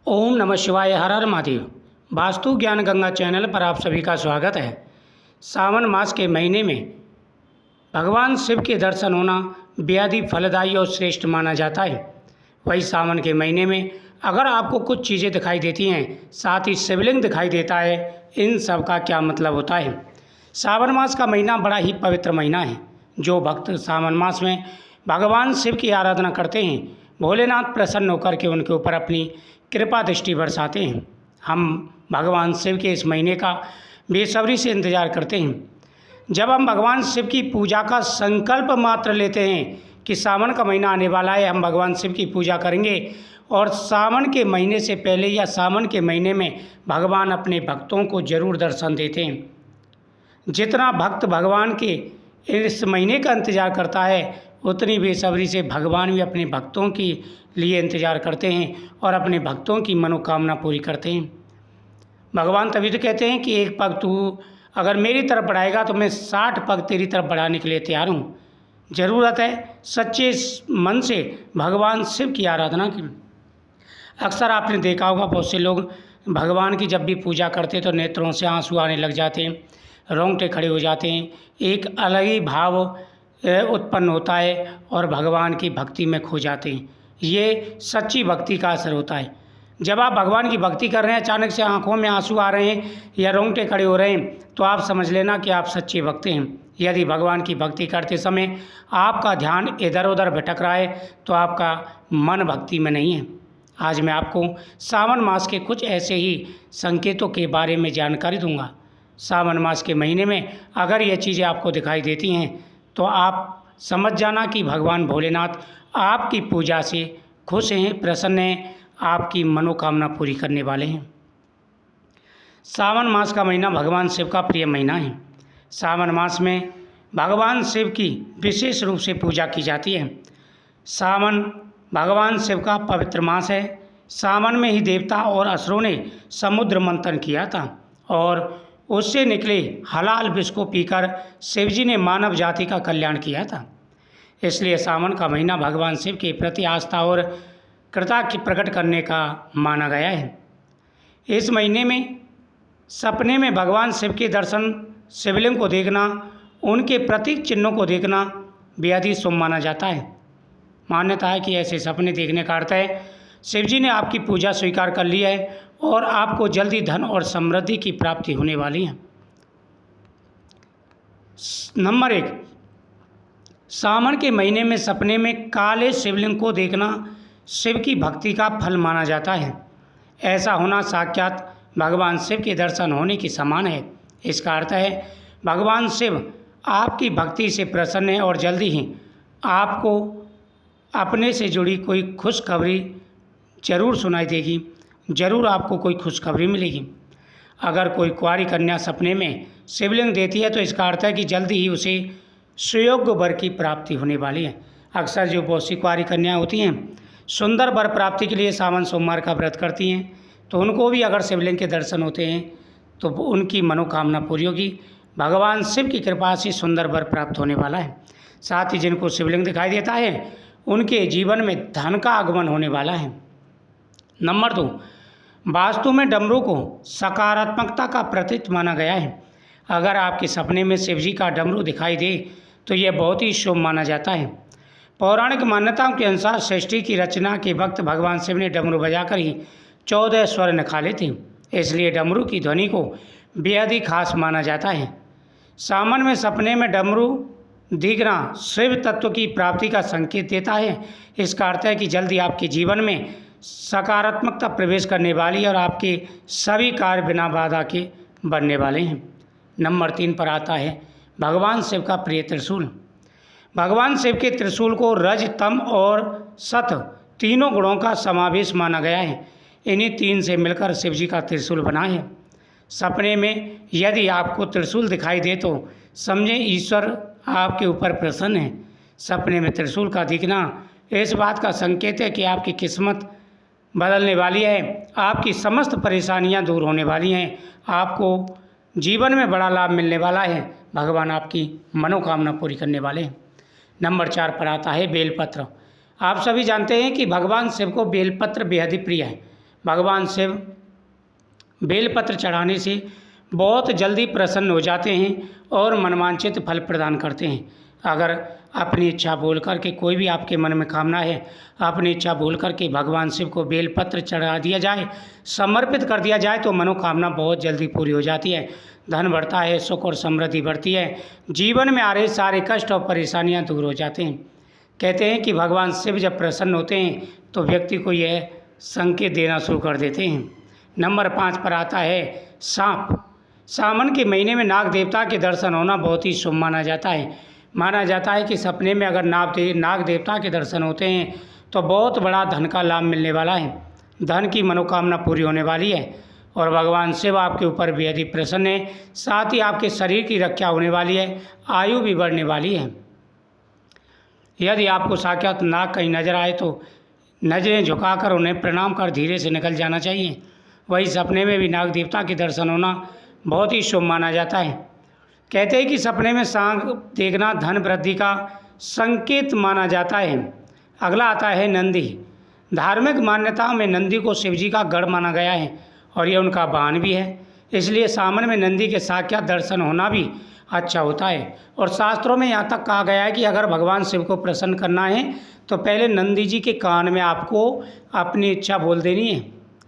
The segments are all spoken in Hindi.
ओम नमः शिवाय। हर हर महादेव। वास्तु ज्ञान गंगा चैनल पर आप सभी का स्वागत है। सावन मास के महीने में भगवान शिव के दर्शन होना बेहद ही फलदायी और श्रेष्ठ माना जाता है। वही सावन के महीने में अगर आपको कुछ चीज़ें दिखाई देती हैं, साथ ही शिवलिंग दिखाई देता है, इन सब का क्या मतलब होता है। सावन मास का महीना बड़ा ही पवित्र महीना है। जो भक्त सावन मास में भगवान शिव की आराधना करते हैं, भोलेनाथ प्रसन्न होकर के उनके ऊपर अपनी कृपा दृष्टि बरसाते हैं। हम भगवान शिव के इस महीने का बेसब्री से इंतजार करते हैं। जब हम भगवान शिव की पूजा का संकल्प मात्र लेते हैं कि सावन का महीना आने वाला है, हम भगवान शिव की पूजा करेंगे, और सावन के महीने से पहले या सावन के महीने में भगवान अपने भक्तों को जरूर दर्शन देते हैं। जितना भक्त भगवान के इस महीने का इंतज़ार करता है, उतनी बेसब्री से भगवान भी अपने भक्तों के लिए इंतज़ार करते हैं और अपने भक्तों की मनोकामना पूरी करते हैं। भगवान तभी तो कहते हैं कि एक पग तू अगर मेरी तरफ बढ़ाएगा तो मैं 60 पग तेरी तरफ बढ़ाने के लिए तैयार हूँ। ज़रूरत है सच्चे मन से भगवान शिव की आराधना की। अक्सर आपने देखा होगा, बहुत से लोग भगवान की जब भी पूजा करते तो नेत्रों से आंसू आने लग जाते हैं, रोंगटे खड़े हो जाते हैं, एक अलग ही भाव उत्पन्न होता है और भगवान की भक्ति में खो जाते हैं। ये सच्ची भक्ति का असर होता है। जब आप भगवान की भक्ति कर रहे हैं, अचानक से आंखों में आंसू आ रहे हैं या रोंगटे खड़े हो रहे हैं, तो आप समझ लेना कि आप सच्चे भक्त हैं। यदि भगवान की भक्ति करते समय आपका ध्यान इधर उधर भटक रहा है, तो आपका मन भक्ति में नहीं है। आज मैं आपको सावन मास के कुछ ऐसे ही संकेतों के बारे में जानकारी दूंगा। सावन मास के महीने में अगर ये चीज़ें आपको दिखाई देती हैं, तो आप समझ जाना कि भगवान भोलेनाथ आपकी पूजा से खुश हैं, प्रसन्न हैं, आपकी मनोकामना पूरी करने वाले हैं। सावन मास का महीना भगवान शिव का प्रिय महीना है। सावन मास में भगवान शिव की विशेष रूप से पूजा की जाती है। सावन भगवान शिव का पवित्र मास है। सावन में ही देवता और असुरों ने समुद्र मंथन किया था और उससे निकले हलाल विष को पीकर शिवजी ने मानव जाति का कल्याण किया था। इसलिए सावन का महीना भगवान शिव के प्रति आस्था और कृतज्ञता प्रकट करने का माना गया है। इस महीने में सपने में भगवान शिव के दर्शन, शिवलिंग को देखना, उनके प्रतीक चिन्हों को देखना बेहद ही शुभ माना जाता है। मान्यता है कि ऐसे सपने देखने का अर्थ है शिवजी ने आपकी पूजा स्वीकार कर ली है और आपको जल्दी धन और समृद्धि की प्राप्ति होने वाली है। नंबर 1, सावन के महीने में सपने में काले शिवलिंग को देखना शिव की भक्ति का फल माना जाता है। ऐसा होना साक्षात भगवान शिव के दर्शन होने के समान है। इसका अर्थ है भगवान शिव आपकी भक्ति से प्रसन्न है और जल्दी ही आपको अपने से जुड़ी कोई खुशखबरी जरूर सुनाई देगी, जरूर आपको कोई खुशखबरी मिलेगी। अगर कोई कुंवारी कन्या सपने में शिवलिंग देती है, तो इसका अर्थ है कि जल्दी ही उसे सुयोग्य वर की प्राप्ति होने वाली है। अक्सर जो बहुत सी कुंवारी कन्याएं होती हैं, सुंदर वर प्राप्ति के लिए सावन सोमवार का व्रत करती हैं, तो उनको भी अगर शिवलिंग के दर्शन होते हैं तो उनकी मनोकामना पूरी होगी। भगवान शिव की कृपा से सुंदर वर प्राप्त होने वाला है। साथ ही जिनको शिवलिंग दिखाई देता है, उनके जीवन में धन का आगमन होने वाला है। नंबर 2, वास्तु में डमरू को सकारात्मकता का प्रतीक माना गया है। अगर आपके सपने में शिवजी का डमरू दिखाई दे तो यह बहुत ही शुभ माना जाता है। पौराणिक मान्यताओं के अनुसार सृष्टि की रचना के वक्त भगवान शिव ने डमरू बजाकर ही 14 स्वर निकाले थे। इसलिए डमरू की ध्वनि को बेहद ही खास माना जाता है। सावन में सपने में डमरू दिखना शिव तत्व की प्राप्ति का संकेत देता है। इसका अर्थ है कि जल्दी आपके जीवन में सकारात्मकता प्रवेश करने वाली और आपके सभी कार्य बिना बाधा के बनने वाले हैं। नंबर 3 पर आता है भगवान शिव का प्रिय त्रिशूल। भगवान शिव के त्रिशूल को रज, तम और सत तीनों गुणों का समावेश माना गया है। इन्हीं 3 से मिलकर शिवजी का त्रिशूल बना है। सपने में यदि आपको त्रिशूल दिखाई दे तो समझें ईश्वर आपके ऊपर प्रसन्न है। सपने में त्रिशूल का दिखना इस बात का संकेत है कि आपकी किस्मत बदलने वाली है, आपकी समस्त परेशानियां दूर होने वाली हैं, आपको जीवन में बड़ा लाभ मिलने वाला है, भगवान आपकी मनोकामना पूरी करने वाले हैं। नंबर 4 पर आता है बेलपत्र। आप सभी जानते हैं कि भगवान शिव को बेलपत्र बेहद ही प्रिय है। भगवान शिव बेलपत्र चढ़ाने से बहुत जल्दी प्रसन्न हो जाते हैं और मनवांछित फल प्रदान करते हैं। अगर अपनी इच्छा बोल कर के कोई भी आपके मन में कामना है, अपनी इच्छा बोल कर के भगवान शिव को बेलपत्र चढ़ा दिया जाए, समर्पित कर दिया जाए तो मनोकामना बहुत जल्दी पूरी हो जाती है। धन बढ़ता है, सुख और समृद्धि बढ़ती है, जीवन में आ रहे सारे कष्ट और परेशानियां दूर हो जाते हैं। कहते हैं कि भगवान शिव जब प्रसन्न होते हैं तो व्यक्ति को यह संकेत देना शुरू कर देते हैं। नंबर 5 पर आता है सांप। सावन के महीने में नाग देवता के दर्शन होना बहुत ही शुभ माना जाता है। माना जाता है कि सपने में अगर नाग देवता के दर्शन होते हैं तो बहुत बड़ा धन का लाभ मिलने वाला है, धन की मनोकामना पूरी होने वाली है और भगवान शिव आपके ऊपर बेहद ही प्रसन्न है। साथ ही आपके शरीर की रक्षा होने वाली है, आयु भी बढ़ने वाली है। यदि आपको साक्षात नाग कहीं नजर आए तो नजरें झुकाकर उन्हें प्रणाम कर धीरे से निकल जाना चाहिए। वही सपने में भी नाग देवता के दर्शन होना बहुत ही शुभ माना जाता है। कहते हैं कि सपने में सांप देखना धन वृद्धि का संकेत माना जाता है। अगला आता है नंदी। धार्मिक मान्यताओं में नंदी को शिवजी का गढ़ माना गया है और यह उनका वाहन भी है, इसलिए सावन में नंदी के साक्षात दर्शन होना भी अच्छा होता है। और शास्त्रों में यहाँ तक कहा गया है कि अगर भगवान शिव को प्रसन्न करना है तो पहले नंदी जी के कान में आपको अपनी इच्छा बोल देनी है,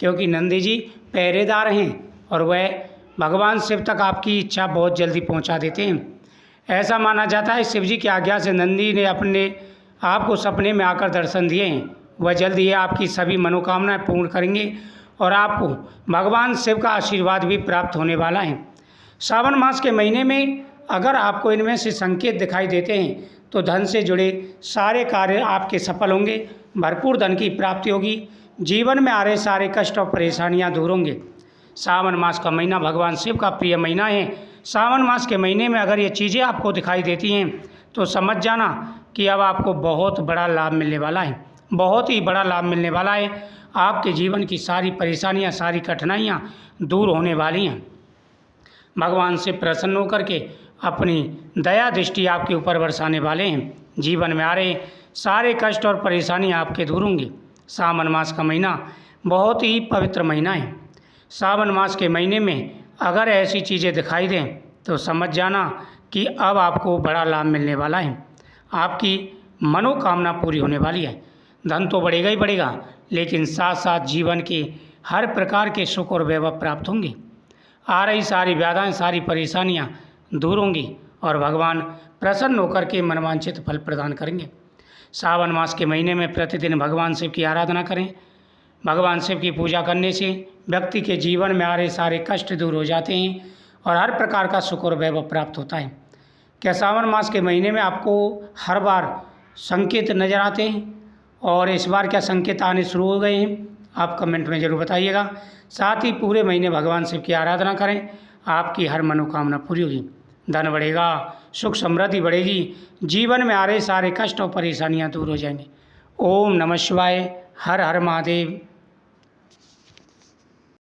क्योंकि नंदी जी पहरेदार हैं और वह भगवान शिव तक आपकी इच्छा बहुत जल्दी पहुंचा देते हैं। ऐसा माना जाता है शिव जी की आज्ञा से नंदी ने अपने आपको सपने में आकर दर्शन दिए हैं। वह जल्द ही आपकी सभी मनोकामनाएं पूर्ण करेंगे और आपको भगवान शिव का आशीर्वाद भी प्राप्त होने वाला है। सावन मास के महीने में अगर आपको इनमें से संकेत दिखाई देते हैं तो धन से जुड़े सारे कार्य आपके सफल होंगे, भरपूर धन की प्राप्ति होगी, जीवन में आ रहे सारे कष्ट और परेशानियां दूर होंगे। सावन मास का महीना भगवान शिव का प्रिय महीना है। सावन मास के महीने में अगर ये चीज़ें आपको दिखाई देती हैं तो समझ जाना कि अब आपको बहुत बड़ा लाभ मिलने वाला है, बहुत ही बड़ा लाभ मिलने वाला है। आपके जीवन की सारी परेशानियां, सारी कठिनाइयां दूर होने वाली हैं। भगवान से प्रसन्न होकर के अपनी दया दृष्टि आपके ऊपर बरसाने वाले हैं। जीवन में आ रहे सारे कष्ट और परेशानियां आपके दूर होंगी। सावन मास का महीना बहुत ही पवित्र महीना है। सावन मास के महीने में अगर ऐसी चीज़ें दिखाई दें तो समझ जाना कि अब आपको बड़ा लाभ मिलने वाला है, आपकी मनोकामना पूरी होने वाली है। धन तो बढ़ेगा ही बढ़ेगा, लेकिन साथ साथ जीवन के हर प्रकार के सुख और वैभव प्राप्त होंगे। आ रही सारी व्याधाएं, सारी परेशानियां दूर होंगी और भगवान प्रसन्न होकर के मनवांछित फल प्रदान करेंगे। सावन मास के महीने में प्रतिदिन भगवान शिव की आराधना करें। भगवान शिव की पूजा करने से व्यक्ति के जीवन में आ रहे सारे कष्ट दूर हो जाते हैं और हर प्रकार का सुख और वैभव प्राप्त होता है। क्या सावन मास के महीने में आपको हर बार संकेत नज़र आते हैं और इस बार क्या संकेत आने शुरू हो गए हैं? आप कमेंट में ज़रूर बताइएगा। साथ ही पूरे महीने भगवान शिव की आराधना करें, आपकी हर मनोकामना पूरी होगी, धन बढ़ेगा, सुख समृद्धि बढ़ेगी, जीवन में आ रहे सारे कष्ट और परेशानियाँ दूर हो जाएंगी। ओम नमः शिवाय। हर हर महादेव।